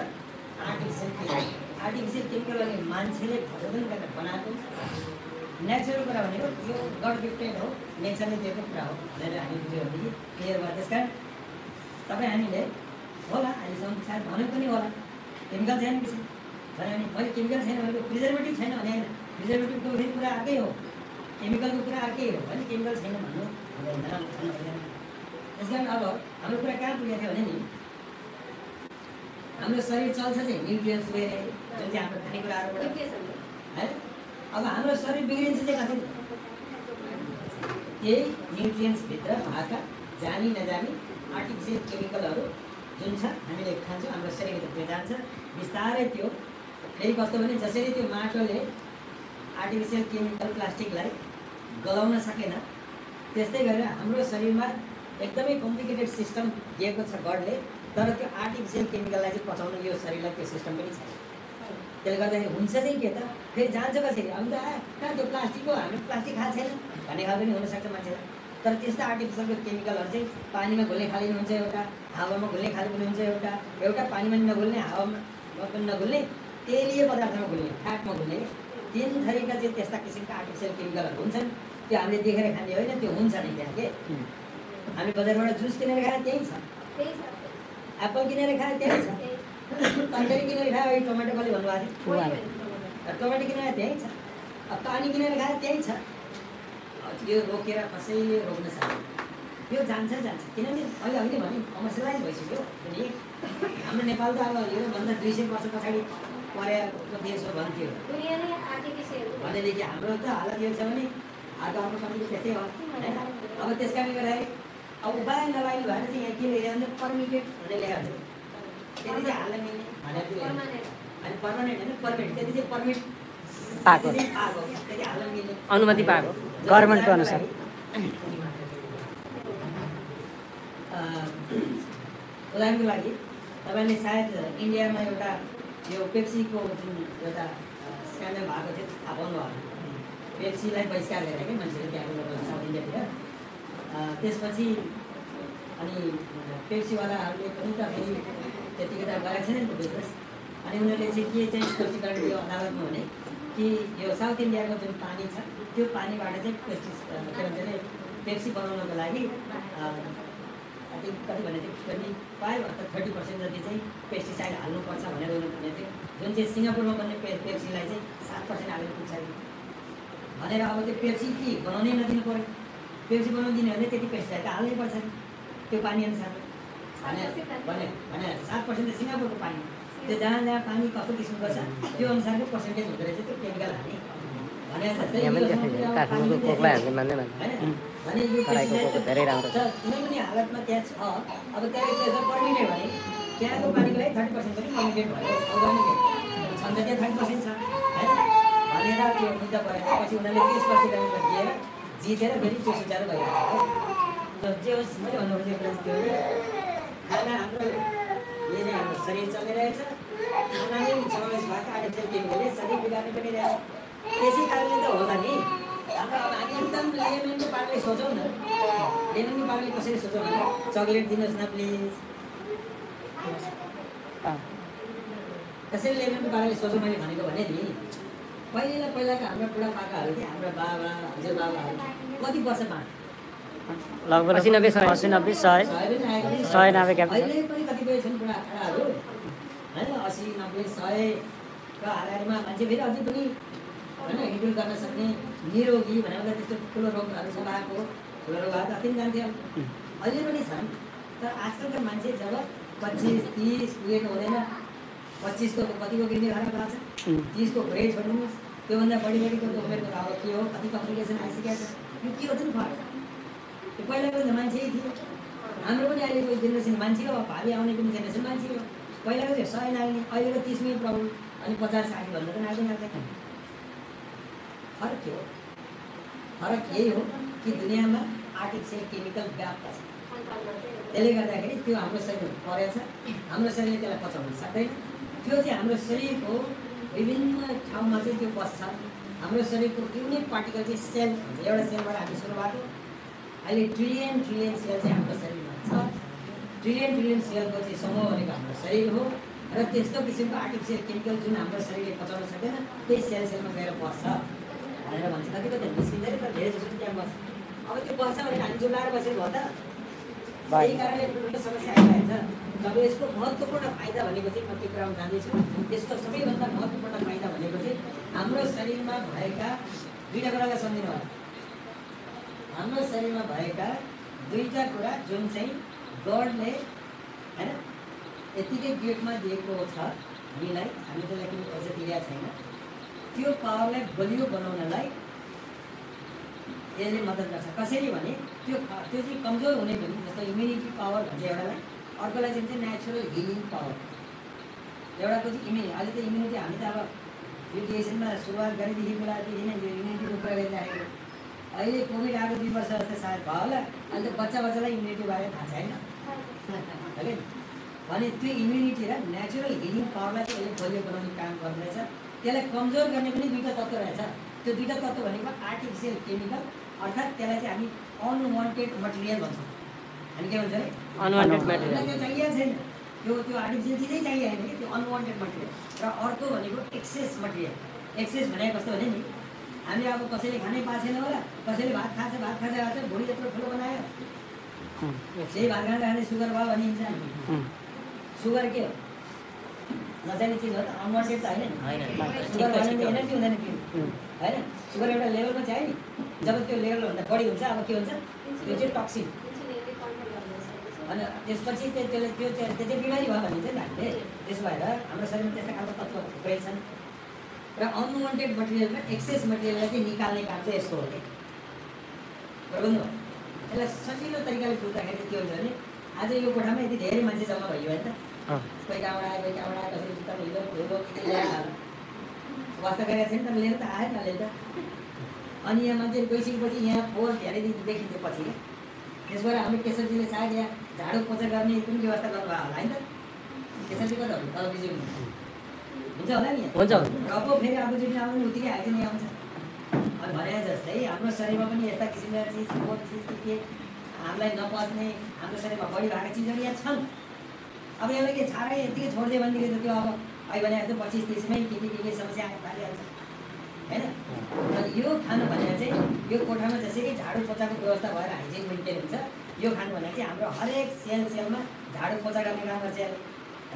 आर्टिफिसियल केमिकल भने मान्छेले भजन गरेर बनाएको नेचुरल कुरा भनेको यो गड गिफ्टेड हो नेचरले दिएको कुरा हो भनेर हामी बुझ्यो भनेदेखि क्लियर भयो त्यस कारण तपाईँ हामीले होला अहिलेसम्म सायद भनेको पनि होला केमिकल छैन कि भने मैले केमिकल छैन भनेको प्रिजर्भेटिभ छैन भने होइन प्रिजर्भेटिभको फेरि कुरा अर्कै हो केमिकलको कुरा अर्कै हो भने केमिकल छैन भन्नु हुँदैन त्यस कारण अब हाम्रो कुरा कहाँ पुगेको थियो भने नि हाम्रो शरीर चल्छ चाहिँ न्युट्रियन्स लिएर जुन चाहिँ हाम्रो खानेकुराहरूबाट है अब हाम्रो शरीर बिग्रिन्छ चाहिँ कसरी त्यही न्युट्रियन्सभित्र भएका जानी नजानी आर्टिफिसियल केमिकलहरू जुन छ हामीले खान्छौँ हाम्रो शरीरभित्र त्यो जान्छ बिस्तारै त्यो फेरि कस्तो भने जसरी त्यो माटोले आर्टिफिसियल केमिकल प्लास्टिकलाई गलाउन सकेन त्यस्तै गरेर हाम्रो शरीरमा एकदमै कम्प्लिकेटेड सिस्टम दिएको छ गडले तर त्यो आर्टिफिसियल केमिकललाई चाहिँ पचाउन यो शरीरलाई त्यो सिस्टम पनि छैन त्यसले गर्दाखेरि हुन्छ चाहिँ के त फेरि जान्छ कसरी अन्त कहाँ त्यो प्लास्टिकको हामी प्लास्टिक खाएको छैन भन्ने खालको पनि हुनसक्छ मान्छेलाई तर त्यस्तो आर्टिफिसियल केमिकलहरू चाहिँ पानीमा घुल्ने खाले हुन्छ एउटा हावामा घुल्ने खाले पनि हुन्छ एउटा पानीमा नघुल्ने हावामा पनि नघुल्ने तेलीय पदार्थमा घुल्ने फ्याटमा घुल्ने 3 थरीका चाहिँ त्यस्ता किसिमका आर्टिफिसियल केमिकलहरू हुन्छन् त्यो हामीले देखेर खाने होइन त्यो हुन्छ नि त्यहाँ के हामी बजारबाट जुस किनेर खाए त्यही छ एप्पल किनेर खाए त्यही छ तरकारी किनेर खायो है टमाटो कसले भन्नुभएको थियो टमाटो किनेर त्यही छ अब पानी किनेर खाए त्यही छ यो रोकेर कसैले रोक्न सक्दैन यो जान्छ किनभने अहिले अहिले भने कमर्सियलाइज भइसक्यो अनि हाम्रो नेपाल त अब योभन्दा 200 वर्ष पछाडि परेको देश हो भन्थ्यो भनेदेखि हाम्रो त हालत यो छ भने अर्को कम्पनीको त्यस्तै हो होइन अब त्यस कारणले गर्दाखेरि अब उपाय नलाग्ने भएर चाहिँ यहाँ के लेखेको भने पर्मिटेड भनेर लेखेको हुन्छ त्यति चाहिँ हाल्न मिल्ने भनेर अनि पर्मानेन्ट होइन पर्मिट त्यति चाहिँ पर्मिट पाएको त्यति हाल्न मिल्ने अनुमति पाएको गभर्मेन्टको अनुसार उदाहरणको लागि तपाईँले सायद इन्डियामा एउटा यो पेप्सीको जुन एउटा स्क्यान्डल भएको थियो थाहा पाउनुभयो पेप्सीलाई बहिष्कार गरेर क्या मान्छेले त्यहाँको साउथ इन्डियातिर त्यसपछि अनि पेप्सीवालाहरूले पनि त फेरि त्यतिकै त गरेको छैन नि बिजनेस। अनि उनीहरूले चाहिँ के चाहिँ स्पष्टीकरण दियो अदालतमा भने कि यो साउथ इन्डियाको जुन पानी छ त्यो पानीबाट चाहिँ के भन्छ अरे पेप्सी बनाउनको लागि कति भने चाहिँ 25 अथवा 30% जति चाहिँ पेस्टिसाइड हाल्नुपर्छ भनेर उनीहरूले थियो। जुन चाहिँ सिङ्गापुरमा बन्ने पेप्सीलाई चाहिँ 7% हालेर पुग्छ भनेर अब त्यो पेप्सी कि बनाउनै नदिनु पऱ्यो। पेप्सी बनाउनु दिने भने त्यति पेस्टिसाइड त हाल्नै पर्छ त्यो पानी अनुसार भने 7% त सिङ्गापुरको पानी त्यो जहाँ जहाँ पानी कस्तो किसिमको छ त्यो अनुसारको पर्सेन्टेज हुँदो रहेछ त्यो केमिकल हाल्ने भने जस्तै काठमाडौँको कोकलाई हामीले मान्दैन भने यो कोको धेरै राम्रो छ। कुनै पनि हालतमा त्यहाँ छ अब त्यहाँ त्यो पर्मिटेड भने त्यहाँको पानीको लागि 30% पनि पर्मिटेड भयो अर्गानिक छन् त त्यहाँ 30% छ होइन भनेर त्यो मुद्दा परेर पछि उनीहरूले के स्पष्टीकरण दिएर जितेर फेरि त्यो सुचारू भइरहेको छ। जे होस् मैले भन्नु खोजेको कुरा के हो खाना हाम्रो यही हाम्रो शरीर चलिरहेछ खाना नै समावेश भएको आर्टिफिसियल केमिकलले शरीर बिगार्ने पनि रहेछ। त्यसै कारणले त होला नि हाम्रो अब हामी एकदम लेमनको पाराले सोचौँ न लेमनको पाराले कसरी सोचौँ भने चक्लेट दिनुहोस् न प्लिज कसरी लेमनको पाराले सोचौँ मैले भनेको भने नि पहिलाका हाम्रा बुढापाकाहरू थिए हाम्रा बाबा हजुरबाबाहरू कति वर्ष बाँच्यो लगभग 80 90 100 अहिले पनि कतिपय छन् बुढाखाडाहरू होइन 80 90 100 हाराहारीमा मान्छे फेरि अझै पनि होइन हिँडुल गर्न सक्ने निरोगी भनेर त्यस्तो ठुलो रोगहरू भएको ठुलो रोगहरू जति पनि जान्थ्यो अहिले पनि छन्। तर आजकलका मान्छे जब 25 30 पुगेको हुँदैन 25 को कतिको किडनी खराब भएको छ 30 को ब्रेन छोड्नुहोस् त्योभन्दा बढीको उमेरको अब के हो कति कम्प्लिकेसन आइसकेको छ यो के हो त नि फरक त्यो पहिलाको त मान्छे थियो हाम्रो पनि अहिलेको जेनेरेसन मान्छे हो भावी आउने पनि जेनेरेसन मान्छे हो पहिलाको चाहिँ 100 नाग्ने अहिलेको 30मै प्रब्लम अनि 50 60 भन्दा त नाग्दैन फरक के हो फरक यही हो कि दुनियाँमा आर्टिफिसियल केमिकल व्याप्त छ त्यसले गर्दाखेरि त्यो हाम्रो शरीरमा परेछ हाम्रो शरीरले त्यसलाई पचाउन सक्दैन। त्यो चाहिँ हाम्रो शरीरको विभिन्न ठाउँमा चाहिँ त्यो बस्छ। हाम्रो शरीरको युनिक पार्टिकल चाहिँ सेल एउटा सेलबाट हामी सुरु भएको अहिले ट्रिलियन सेल चाहिँ हाम्रो शरीरमा छ। ट्रिलियन सेलको चाहिँ समूह भनेको हाम्रो शरीर हो र त्यस्तो किसिमको आर्टिफिसियल केमिकल जुन हाम्रो शरीरले पचाउन सक्दैन त्यही सेलमा गएर बस्छ भनेर भन्छ। कतिको त निस्किँदैन तर धेरै जस्तो त्यहाँ बस्छ। अब त्यो बस्छ भने हामी जुलाएर बसेको हो त त्यही कारणले ठुलो समस्या आइरहेछ। अब यसको महत्त्वपूर्ण फाइदा भनेको चाहिँ म त्यो कुरामा जाँदैछु। यसको सबैभन्दा महत्त्वपूर्ण फाइदा भनेको चाहिँ हाम्रो शरीरमा भएका दुईवटा कुरालाई सम्झिनु होला। हाम्रो शरीरमा भएका दुईवटा कुरा जुन चाहिँ गडले होइन यतिकै गिफ्टमा दिएको छ हामीलाई हामी त्यसलाई कुनै पैसा दिएको छैन त्यो पावरलाई बलियो बनाउनलाई यसले मद्दत गर्छ। कसरी भने त्यो चाहिँ कमजोर हुने पनि जस्तो इम्युनिटी पावर भन्छ एउटालाई अर्कोलाई चाहिँ नेचुरल हिलिङ पावर एउटाको चाहिँ अहिले त इम्युनिटी हामी त अब रेडिएसनमा सुरुवात गरेदेखि बेलादेखि नै यो इम्युनिटीको कुरा गरिराखेको अहिले कोभिड आएको 2 वर्ष जस्तो सायद भयो होला। अहिले त बच्चालाई इम्युनिटी बारे थाहा छैन है भने त्यो इम्युनिटी र नेचुरल हिलिङ पावरलाई चाहिँ यसले बलियो बनाउने काम गर्दैछ। त्यसलाई कमजोर गर्ने पनि दुईवटा तत्त्व रहेछ। त्यो दुईवटा तत्त्व भनेको आर्टिफिसियल केमिकल अर्थात् त्यसलाई चाहिँ हामी अनवान्टेड मटेरियल भन्छौँ। हामी के भन्छ अरे अनवान्टेड मटेरियल त्यो चाहिएको छैन त्यो आर्टिफिसियल चिजै चाहिएको होइन कि त्यो अनवान्टेड मटेरियल। र अर्को भनेको एक्सेस मटेरियल। एक्सेस भनेको कस्तो भने नि हामी अब कसैले खानै पाएको छैन होला कसैले भात खान्छ भुँडी यत्रो ठुलो बनायो त्यही भात खाँदा सुगर भयो भने हिँड्छ। सुगर के हो नचाहिने चिज हो त अनवान्टेड त होइन सुगर भने एनर्जी हुँदैन पिउनु होइन। सुगर एउटा लेभलमा चाहिँ नि जब त्यो लेभलभन्दा बढी हुन्छ अब के हुन्छ त्यो चाहिँ टक्सिन अनि त्यसपछि त्यसले त्यो चाहिँ बिमारी भयो भने चाहिँ हामीले त्यसो भएर हाम्रो शरीरमा त्यस्ता खालको तत्त्व थुप्रै छन् र अनवान्टेड मटेरियल र एक्सेस मटेरियललाई चाहिँ निकाल्ने काम चाहिँ यस्तो हो कि बुझ्नु यसलाई सजिलो तरिकाले बुझ्दाखेरि के हुन्छ भने आज यो कोठामा यति धेरै मान्छे जम्मा भयो होइन त कोही कहाँबाट आयो कसैले जुत्ता हिँड्यो ल्याएर वास्ता गरेको छैन तर लिएर त आयो न त अनि यहाँ मान्छे गइसकेपछि यहाँ फोहोर धेरै दिन देखिन्छ पछि त्यसबाट हाम्रो केशवजीले सायद यहाँ झाडु पोछा गर्ने पनि व्यवस्था गर्नुभयो होला होइन त केशवजी कता हो तल बिजुली हुन्छ होला नि हुन्छ अब फेरि अपोजिट आउने उत्तिकै हाइजेनिक आउँछ। अनि भने जस्तै हाम्रो शरीरमा पनि यस्ता किसिमका चिज के हामीलाई नपच्ने हाम्रो शरीरमा बढी भएको चिजहरू यहाँ छन् अब यसलाई के छाडै यतिकै छोडिदियो भनेदेखि त त्यो अब अहिले भने जस्तो 25-30मै के समस्या आइहाल्छ होइन। र यो खानु भनेर चाहिँ यो कोठामा जसरी झाडु पोछाको व्यवस्था भएर हाइजिन मेन्टेन हुन्छ, यो खानु भनेर चाहिँ हाम्रो हरेक सेलमा झाडु पोछा गर्ने काम गर्छ यसले।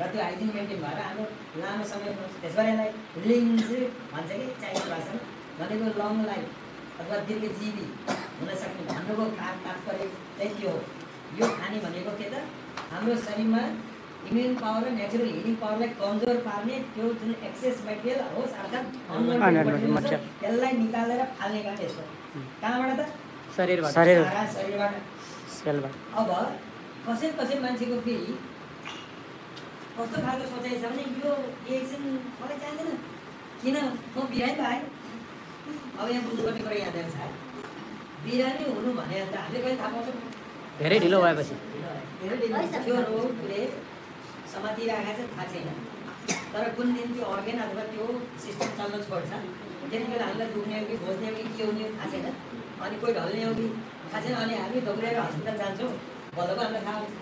र त्यो हाइजिन मेन्टेन भएर हाम्रो लामो समय पाउँछ। त्यसबाट यसलाई लिङ्स भन्छ कि चाइनिज भाषामा, भनेको लङ लाइफ अथवा दीर्घजीवी हुन सक्ने भन्नुको तात्पर्य चाहिँ त्यो हो। यो खाने भनेको के त, हाम्रो शरीरमा इम्युन पावर र नेचुरल हिलिङ पावरलाई कमजोर पार्ने त्यो जुन एक्सेस मेटेरियल होस् अर्थात् त्यसलाई निकालेर फाल्ने काम यसको। कहाँबाट त? शरीरबाट, सारा शरीरबाट, सेलबाट। अब कसै मान्छेको फेरि कस्तो खालको सोचाइ छ भने यो एकछिन मलाई चाहिँदैन, किन म बिरामी भएँ। अब यहाँ बुझ्नुपर्ने कुरा याद आउँछ, बिरामी हुनु भने त हामीले कहिले थाहा पाउँछौँ? धेरै ढिलो भएपछि। त्यो रोगले समातिरहेको चाहिँ थाहा छैन, तर कुन दिन त्यो अर्गेन अथवा त्यो सिस्टम चल्न छोड्छ त्यति बेला हामीलाई दुख्ने हो कि खोज्ने हो कि के हुने हो थाहा छैन। अनि कोही ढल्ने हो कि थाहा छैन। अनि हामी दौडेर हस्पिटल जान्छौँ, बल्लको हामीलाई थाहा हुन्छ।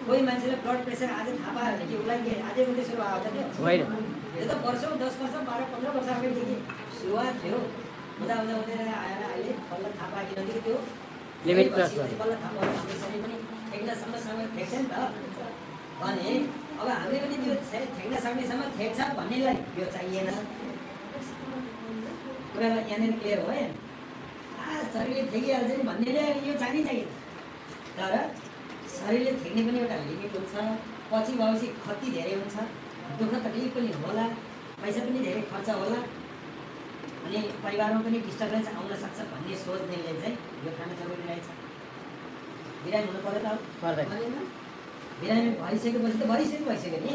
कोही मान्छेलाई ब्लड प्रेसर आज थाहा पायो भने कि उसलाई के आजै मात्रै सुरु आउँछ त्यो त वर्षौँ 10 वर्ष 12-15 वर्ष अगाडिदेखि सुरुवात थियो। हुँदा आएर अहिले बल्ल थाहा पायो, किनभने त्यो लिमिट क्रस भयो, बल्ल थाहा पायो। हाम्रो शरीर पनि ठेक्नसम्म समय ठेक्छ नि त। अनि अब हामीले पनि त्यो ठेक्न सक्नेसम्म ठेक्छ भन्नेलाई यो चाहिएन। कुरा यहाँनिर क्लियर भयो। शरीरले ठेकिहाल्छ नि भन्नेले यो चाहिएन, तर शरीरले ठेक्ने पनि एउटा लिमिट हुन्छ। पछि भएपछि क्षति धेरै हुन्छ, दुःख तकलिफ पनि होला, पैसा पनि धेरै खर्च होला, अनि परिवारमा पनि डिस्टर्बेन्स आउन सक्छ भन्ने सोच्नेले चाहिँ यो खान जरुरी रहेछ। बिरामी हुनु पर्यो त पर्दैन। बिरामी भइसकेपछि त भइसक्यो नि।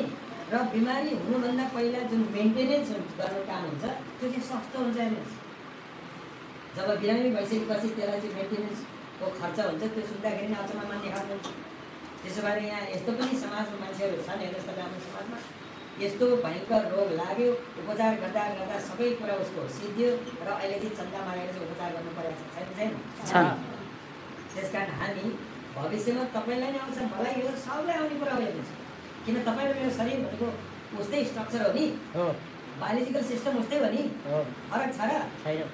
र बिमारी हुनुभन्दा पहिला जुन मेन्टेनेन्स गर्ने काम हुन्छ त्यो चाहिँ सस्तो हुन्छ। हेर्नुहोस्, जब बिरामी भइसकेपछि त्यसलाई चाहिँ मेन्टेनेन्सको खर्च हुन्छ, त्यो सुन्दाखेरि नै अचम्म मान्ने खालको हुन्छ। त्यसो भएर यहाँ यस्तो पनि समाजमा मान्छेहरू छन्, हेर्नुहोस् त हाम्रो समाजमा यस्तो भयङ्कर रोग लाग्यो, उपचार गर्दा गर्दा सबै कुरा उसको सिद्धियो र अहिले चाहिँ चन्दा मागेर चाहिँ उपचार गर्नु परेको छैन। त्यस कारण हामी भविष्यमा तपाईँलाई नै आउँछ, मलाई यो सबलाई आउने कुरा हो। हेर्नुहोस्, किन तपाईँ र मेरो शरीर भनेको उस्तै स्ट्रक्चर हो नि, बायोलोजिकल सिस्टम उस्तै हो नि, फरक छ र?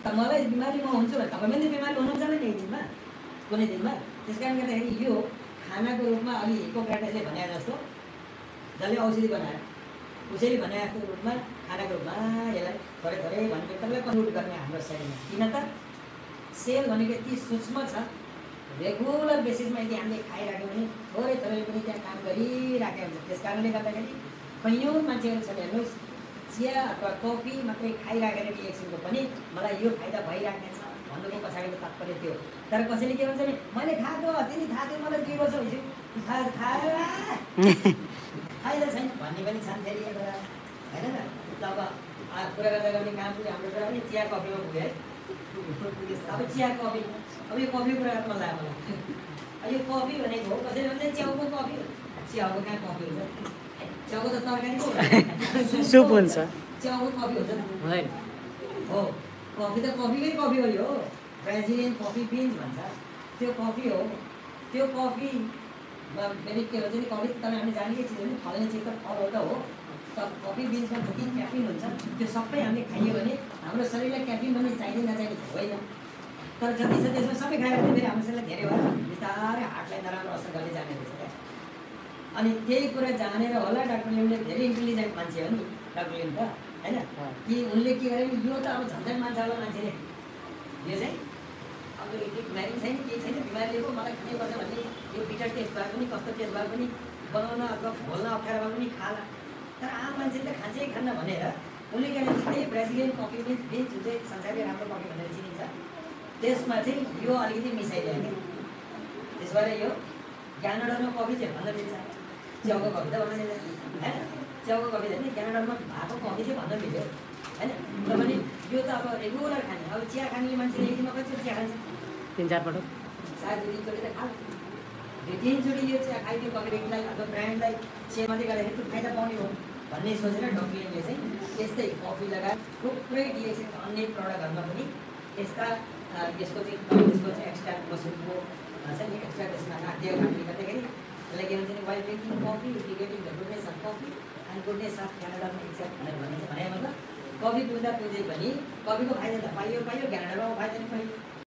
त मलाई बिमारी म हुन्छु भने तपाईँ पनि बिमारी हुनुहुन्छ नि एक दिनमा, कुनै दिनमा। त्यस कारण गर्दाखेरि यो खानाको रूपमा अलि हिपोक्रेटसले भने जस्तो, जसले औषधि बनायो उसैले भने जस्तो रूपमा खानाको रूपमा यसलाई थोरै थोरै भनेर तपाईँलाई कन्भर्ट गर्ने हाम्रो शरीरमा। किन त सेल भनेको यति सूक्ष्म छ, रेगुलर बेसिसमा यदि हामीले खाइराख्यौँ भने थोरै थोरै पनि त्यहाँ काम गरिराखेको हुन्छ। त्यस कारणले गर्दाखेरि कैयौँ मान्छेहरू छन्, हेर्नुहोस्, चिया अथवा कफी मात्रै खाइराखेर कि एकछिनको पनि मलाई यो फाइदा भइराखेको छ भन्नुको पछाडिको तात्पर्य त्यो। तर कसैले के भन्छ भने मैले खाएको अस्ति नि थाहा थियो, मलाई 2 वर्ष भइसक्यो फाइदा छैन भन्ने पनि छन् फेरि एउटा, होइन त? अब कुरा गर्दा गर्ने काम पनि हाम्रो कुरा पनि चिया कफीमा पुग्यो है। अब चिया कफी, अब यो कफी कुरा गर्न लाग्यो मलाई। यो कफी भनेको हो, कसैले भन्छ च्याउको कफी हो। च्याउको कहाँ कफी हुन्छ? च्याउको त तरकारी पो हुन्छ, सुप हुन्छ। च्याउको कफी हुन्छ हो? कफी त कफीकै कफी हो। यो ब्राजिलियन कफी बिन्स भन्छ, त्यो कफी हो। त्यो कफीमा फेरि के भन्छ नि, कफी त तपाईँ हामीले जानेकै चिज हो नि, फल्ने चिज त फल हो त हो। कफी बिन्समा जति क्याफिन हुन्छ त्यो सबै हामीले खाइयो भने हाम्रो शरीरलाई क्याफिन पनि चाहिने नचाहिने होइन, तर जति छ त्यसमा सबै खायो भने फेरि हाम्रो शरीरलाई धेरै भएर बिस्तारै हार्टलाई नराम्रो असर गर्दै जाने रहेछ क्या। अनि त्यही कुरा जानेर होला डाक्टर लिमले, धेरै इन्टेलिजेन्ट मान्छे हो नि डाक्टर लिम त, होइन? कि उनले के गरे यो त अब झन्झट मान्छ होला मान्छेले, यो चाहिँ अब यो बिमारी छैन, केही छैन, बिमारीको मलाई खानै पर्छ भन्ने यो बिटर टेस्ट भए पनि कस्तो टेस्ट भए पनि बनाउन अथवा खोल्न अप्ठ्यारो भए पनि खाला। तर आम मान्छेले खान्छै खान्न भनेर उनले के भने त्यही ब्राजिलियन कफी बिन्स जुन चाहिँ संसारकै राम्रो कफी भनेर चिनिन्छ, त्यसमा चाहिँ यो अलिकति मिसाइदियो नि। त्यसबाट यो क्यानाडामा कफी चाहिँ भन्न दिन्छ, च्याउको कफी त भन्न दिन्छ, होइन? च्याउको कफी त नि क्यानाडामा भएको कफी चाहिँ भन्न दिन्थ्यो, होइन? र पनि यो त अब रेगुलर खाने, अब चिया खाने मान्छेले एक दिनमा कति चिया खान्छ? 3-4 पटक, सायद 2-3 चोटि त खान्छ। 2-3 चोटि यो चिया खाइदियो कफीलाई अथवा ब्रान्डलाई चिया मात्रै गर्दाखेरि त्यो फाइदा पाउने हो भन्ने सोचेर डक्टरले चाहिँ यस्तै कफी लगायत थुप्रै डिएक्सिन अन्य प्रडक्टहरूमा पनि यस्ता यसको चाहिँ एक्स्ट्रा मसरुमको छ नि एक्स्ट्रा त्यसमा राखिदियो कारणले गर्दाखेरि त्यसलाई के भन्छ नि while drinking coffee getting the goodness of coffee and goodness of क्यानाडामा एक्सेप्ट भनेर भनिन्छ भने मतलब कफी पिउँदा पिउँदै पनि कफीको फाइदा त पाइयो क्यानाडामा फाइदा नि पाइयो